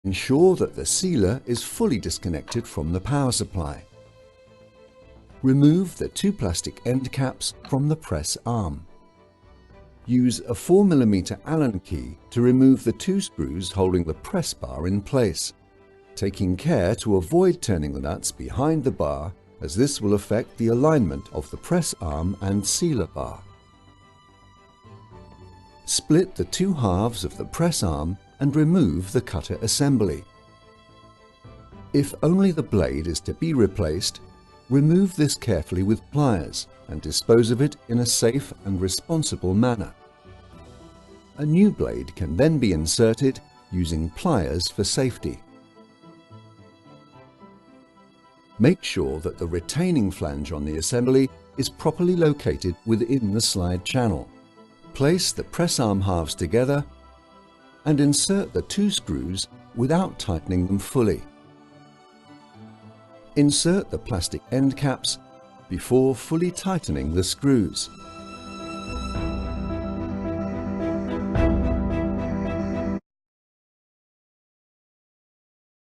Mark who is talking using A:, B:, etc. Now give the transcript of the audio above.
A: Ensure that the sealer is fully disconnected from the power supply. Remove the 2 plastic end caps from the press arm. Use a 4mm Allen key to remove the 2 screws holding the press bar in place, taking care to avoid turning the nuts behind the bar, as this will affect the alignment of the press arm and sealer bar. Split the 2 halves of the press arm and remove the cutter assembly. If only the blade is to be replaced, remove this carefully with pliers and dispose of it in a safe and responsible manner. A new blade can then be inserted using pliers for safety. Make sure that the retaining flange on the assembly is properly located within the slide channel. Place the press arm halves together and insert the 2 screws without tightening them fully. Insert the plastic end caps before fully tightening the screws.